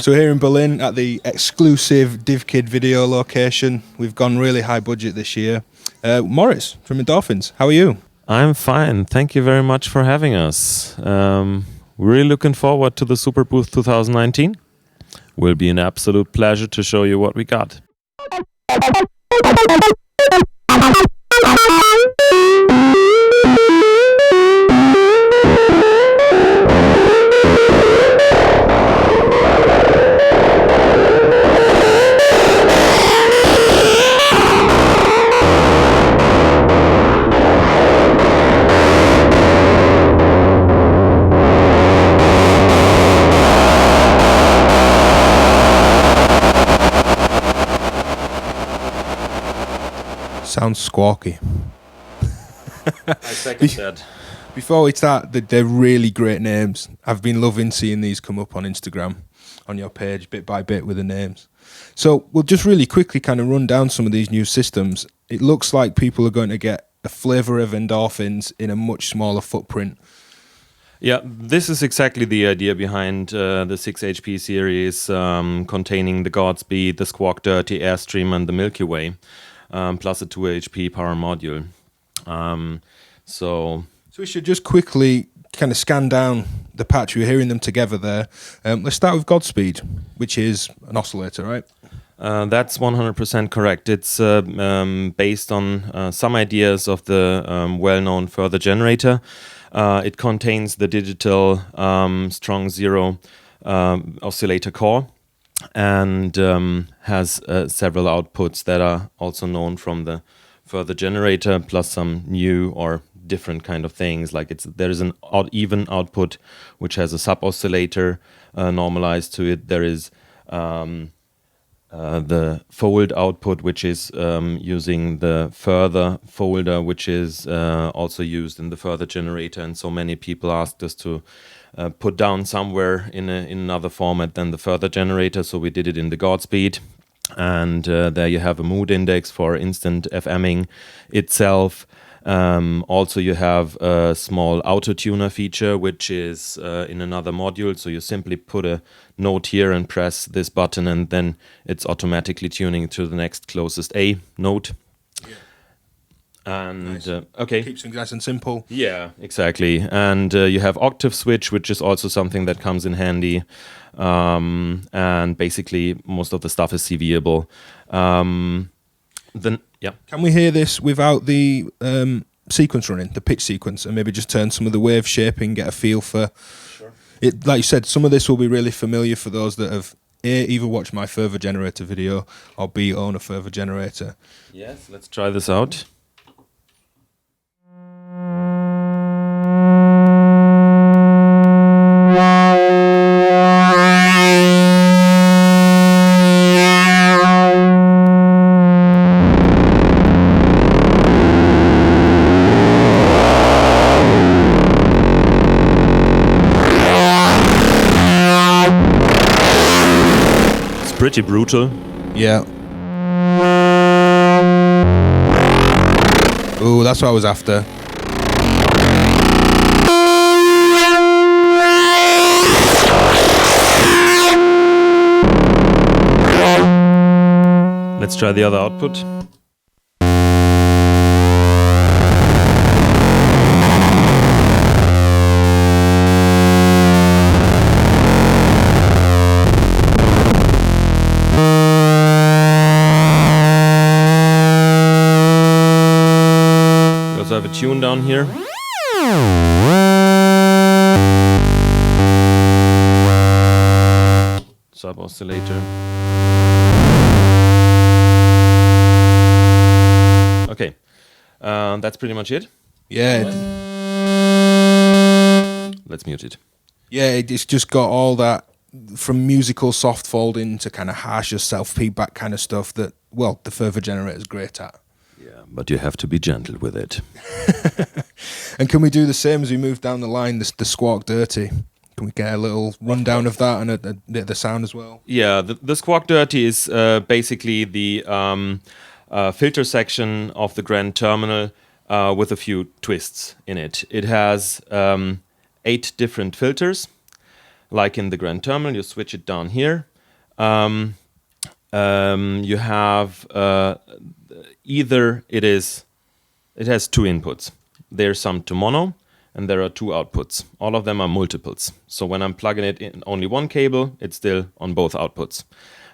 So here in Berlin at the exclusive DivKid video location, we've gone really high budget this year. Morris from Endorphins, how are you? I'm fine. Thank you very much for having us. We're really looking forward to the Superbooth 2019. Will be an absolute pleasure to show you what we got. Sounds squawky. I second that. Before we start, they're really great names. I've been loving seeing these come up on Instagram, on your page, bit by bit with the names. So we'll just really quickly kind of run down some of these new systems. It looks like people are going to get a flavour of Endorphins in a much smaller footprint. Yeah, this is exactly the idea behind the 6 HP series containing the Godspeed, the Squawk Dirty, Airstream and the Milky Way. Plus a 2 HP power module. So we should just quickly kind of scan down the patch. We're hearing them together there. Let's start with Godspeed, which is an oscillator, right? That's 100% correct. It's based on some ideas of the well-known further generator. It contains the digital strong zero oscillator core. And has several outputs that are also known from the further generator, plus some new or different kind of things. Like there is an odd-even output, which has a sub-oscillator normalized to it. There is the fold output, which is using the further folder, which is also used in the further generator. And so many people asked us to put down somewhere in another format than the further generator, so we did it in the Godspeed. And there you have a mood index for instant FMing itself. Also you have a small auto-tuner feature, which is in another module, so you simply put a note here and press this button and then it's automatically tuning to the next closest A note. And nice. Okay, keeps things nice and simple. Yeah, exactly. And you have octave switch, which is also something that comes in handy. And basically, most of the stuff is CVable. Then, yeah. Can we hear this without the sequence running, the pitch sequence, and maybe just turn some of the wave shaping, get a feel for? Sure. It? Like you said, some of this will be really familiar for those that have A, either watched my further generator video, or B, own a further generator. Yes, let's try this out. Pretty brutal. Yeah. Ooh, that's what I was after. Let's try the other output. We also have a tune down here. Sub oscillator. Okay, that's pretty much it. Yeah. Let's mute it. Yeah, it's just got all that from musical soft folding to kind of harsher self-feedback kind of stuff that, well, the further generator's great at. Yeah, but you have to be gentle with it. And can we do the same as we move down the line, the Squawk Dirty? Can we get a little rundown of that and a bit of the sound as well? Yeah, the Squawk Dirty is basically the filter section of the Grand Terminal with a few twists in it. It has 8 different filters, like in the Grand Terminal. You switch it down here. You have either it has 2 inputs. There's some to mono, and there are 2 outputs. All of them are multiples. So when I'm plugging it in only one cable, it's still on both outputs.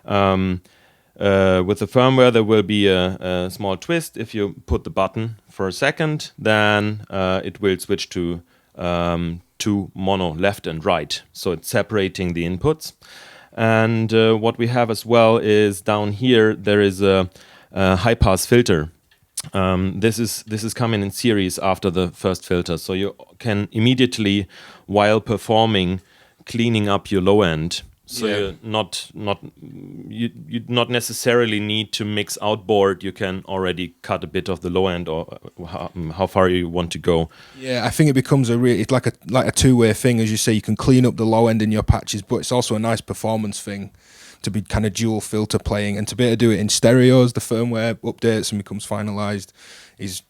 With the firmware, there will be a small twist. If you put the button for a second, then it will switch to 2 mono left and right. So it's separating the inputs. And what we have as well is down here, there is a high-pass filter. This is coming in series after the first filter, so you can immediately, while performing, cleaning up your low end. So you're you not necessarily need to mix outboard. You can already cut a bit of the low end, or how far you want to go. Yeah, I think it becomes it's like a two-way thing, as you say. You can clean up the low end in your patches, but it's also a nice performance thing to be kind of dual filter playing, and to be able to do it in stereo as the firmware updates and becomes finalized is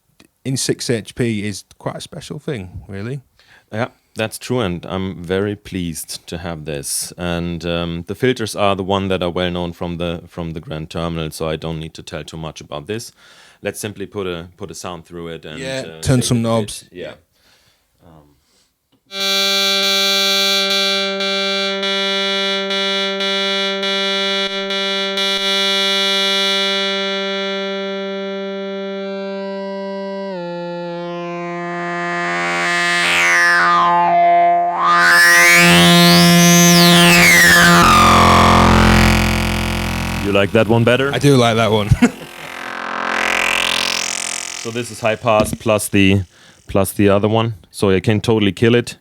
in 6HP is quite a special thing, really. Yeah, that's true, and I'm very pleased to have this. And the filters are the one that are well known from the Grand Terminal, so I don't need to tell too much about this. Let's simply put a sound through it and turn some knobs. Yeah. You like that one better? I do like that one. So this is high pass plus the other one, so I can totally kill it.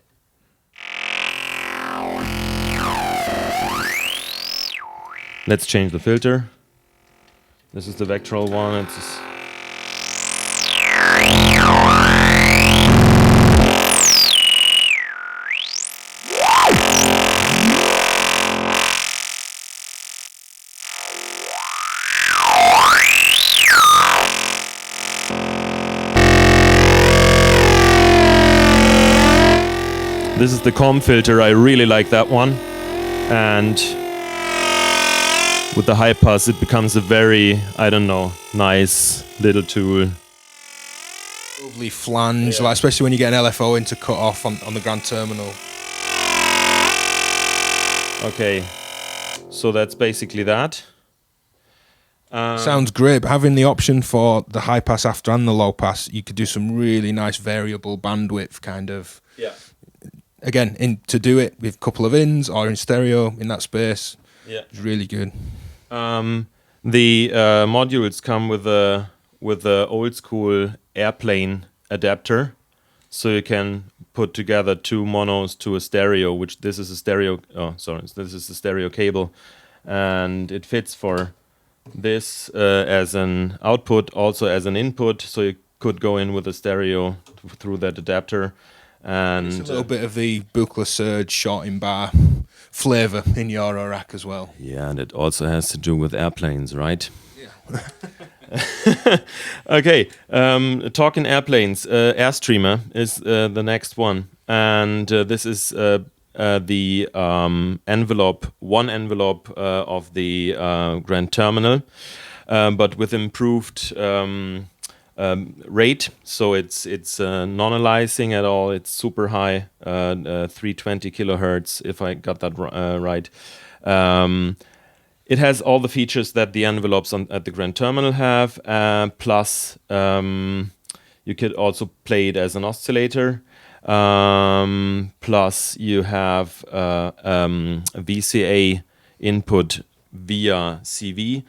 Let's change the filter. This is the Vectral one. This is the COM filter. I really like that one. And with the high pass, it becomes a very, I don't know, nice little tool. Lovely flange, like, especially when you get an LFO in to cut off on the Grand Terminal. Okay, so that's basically that. Sounds great, but having the option for the high pass after and the low pass, you could do some really nice variable bandwidth kind of. Yeah. Again, to do it with a couple of ins or in stereo in that space. Yeah, it's really good. The modules come with a old school airplane adapter, so you can put together 2 monos to a stereo. Which this is a stereo. Oh, sorry, this is a stereo cable, and it fits for this as an output, also as an input. So you could go in with a stereo through that adapter. And it's a little bit of the Buchla Surge short in bar flavor in Eurorack as well. Yeah, and it also has to do with airplanes, right? Yeah. Okay, talking airplanes, Airstreamer is the next one, and this is the one envelope of the Grand Terminal. but with improved rate. So it's non-aliasing at all. It's super high, 320 kilohertz, if I got that right. It has all the features that the envelopes at the Grand Terminal have, plus you could also play it as an oscillator. Plus you have a VCA input via CV,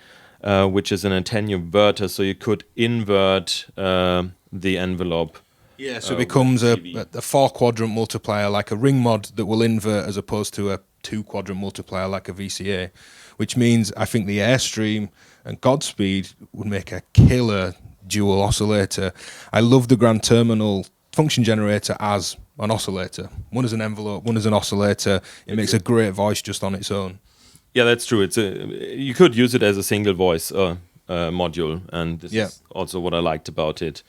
which is an attenuverter, so you could invert the envelope. Yeah, so it becomes a 4-quadrant multiplier, like a ring mod that will invert, as opposed to a 2-quadrant multiplier like a VCA, which means I think the Airstream and Godspeed would make a killer dual oscillator. I love the Grand Terminal function generator as an oscillator. One is an envelope, one is an oscillator. It makes a great voice just on its own. Yeah, that's true. You could use it as a single voice module, and this is also what I liked about it,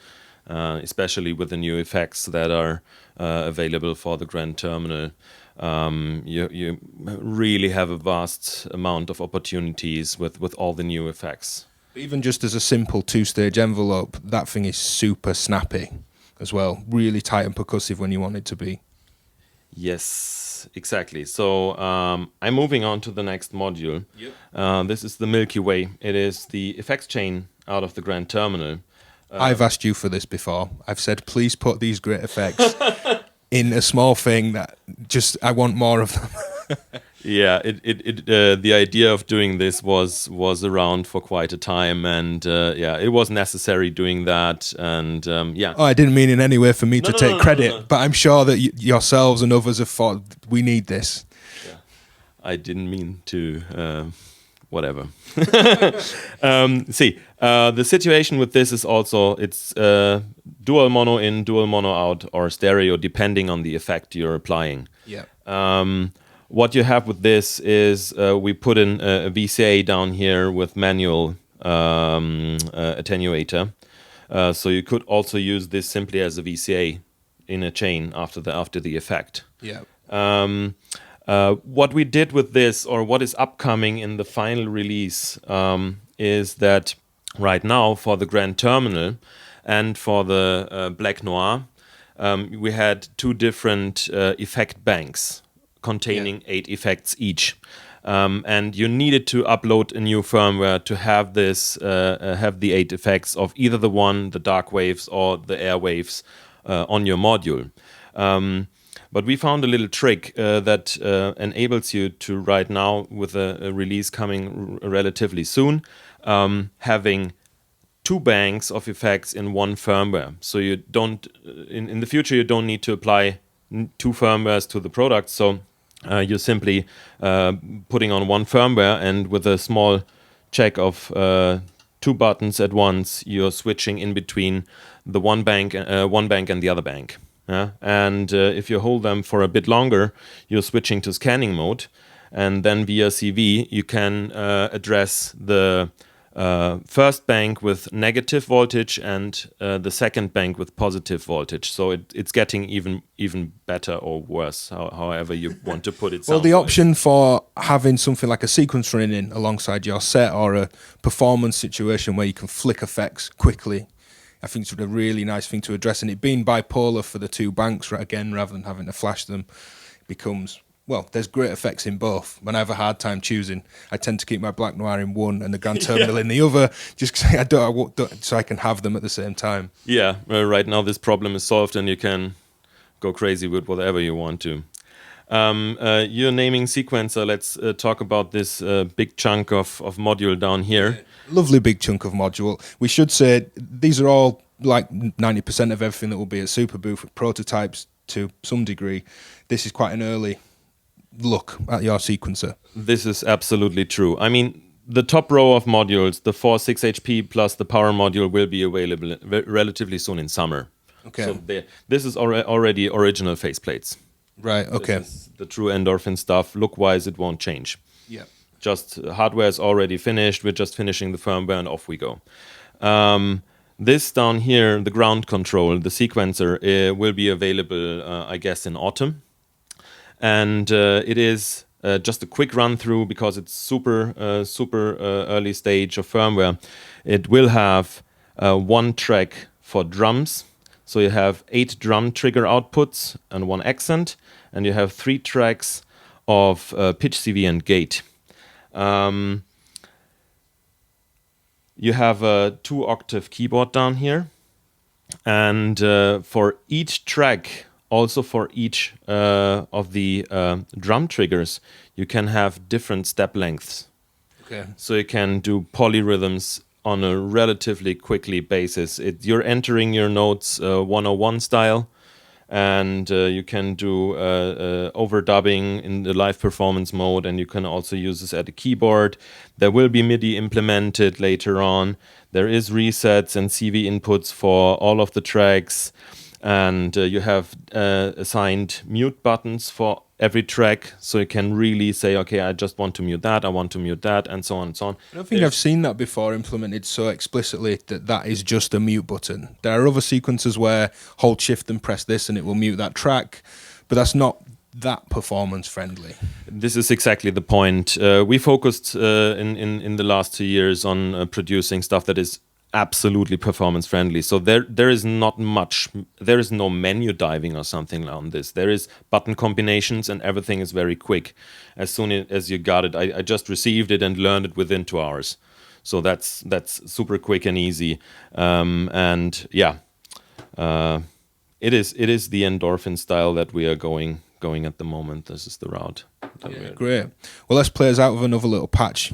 especially with the new effects that are available for the Grand Terminal. You really have a vast amount of opportunities with all the new effects. Even just as a simple 2-stage envelope, that thing is super snappy as well. Really tight and percussive when you want it to be. Yes, exactly. So I'm moving on to the next module. Yep. This is the Milky Way. It is the effects chain out of the Grand Terminal. I've asked you for this before. I've said, please put these great effects in a small thing that just, I want more of them. Yeah, the idea of doing this was around for quite a time, and it was necessary doing that, and Oh, I didn't mean in any way for me to take credit, but I'm sure that yourselves and others have thought we need this. Yeah, I didn't mean to. Whatever. The situation with this is also it's dual mono in, dual mono out, or stereo, depending on the effect you're applying. Yeah. What you have with this is we put in a VCA down here with manual attenuator. So you could also use this simply as a VCA in a chain after the effect. Yeah. What we did with this, or what is upcoming in the final release, is that right now for the Grand Terminal and for the Black Noir, we had 2 different effect banks containing 8 effects each. And you needed to upload a new firmware to have this, have the 8 effects of either the dark waves or the air waves on your module. But we found a little trick that enables you to right now, with a release coming relatively soon, having 2 banks of effects in one firmware. So you don't, in the future, you don't need to apply 2 firmwares to the product. So you're simply putting on one firmware, and with a small check of 2 buttons at once, you're switching in between the one bank and the other bank. And if you hold them for a bit longer, you're switching to scanning mode, and then via CV you can address the first bank with negative voltage and the second bank with positive voltage. So it's getting even better or worse, however you want to put it. Well, the option for having something like a sequence running in alongside your set, or a performance situation where you can flick effects quickly, I think it's a really nice thing to address. And it being bipolar for the 2 banks, again, rather than having to flash them, becomes, well, there's great effects in both. When I have a hard time choosing, I tend to keep my Black Noir in one and the Grand Terminal in the other, just because so I can have them at the same time. Yeah, right now this problem is solved, and you can go crazy with whatever you want to. You're naming sequencer. Let's talk about this big chunk of module down here. Lovely big chunk of module. We should say these are all like 90% of everything that will be at Superbooth, prototypes to some degree. This is quite an early look at your sequencer. This is absolutely true. I mean, the top row of modules, the 4.6HP plus the power module, will be available relatively soon in summer. Okay. So this is already original faceplates. Right, okay. This is the true Endorphin stuff. Look-wise, it won't change. Yeah. Just hardware is already finished. We're just finishing the firmware, and off we go. This down here, the ground control, the sequencer, will be available, I guess, in autumn. And it is just a quick run through because it's super early stage of firmware. It will have one track for drums. So you have 8 drum trigger outputs and 1 accent, and you have 3 tracks of pitch, CV, and gate. You have a 2-octave keyboard down here, and for each track, also for each of the drum triggers, you can have different step lengths. Okay. So you can do polyrhythms on a relatively quickly basis. You're entering your notes 101 style, and you can do overdubbing in the live performance mode, and you can also use this at a keyboard. There will be MIDI implemented later on. There is resets and CV inputs for all of the tracks, and you have assigned mute buttons for every track, so you can really say, okay, I just want to mute that, I want to mute that, and so on and so on. I don't think I've seen that before implemented so explicitly that is just a mute button. There are other sequences where hold shift and press this and it will mute that track, but that's not that performance friendly. This is exactly the point. We focused in the last 2 years on producing stuff that is absolutely performance friendly. So there is not much, there is no menu diving or something on this. There is button combinations and everything is very quick. As soon as you got it, I just received it and learned it within 2 hours. So that's super quick and easy. And yeah, it is the Endorphin style that we are going at the moment. This is the route. Yeah, great. Well, let's play us out with another little patch.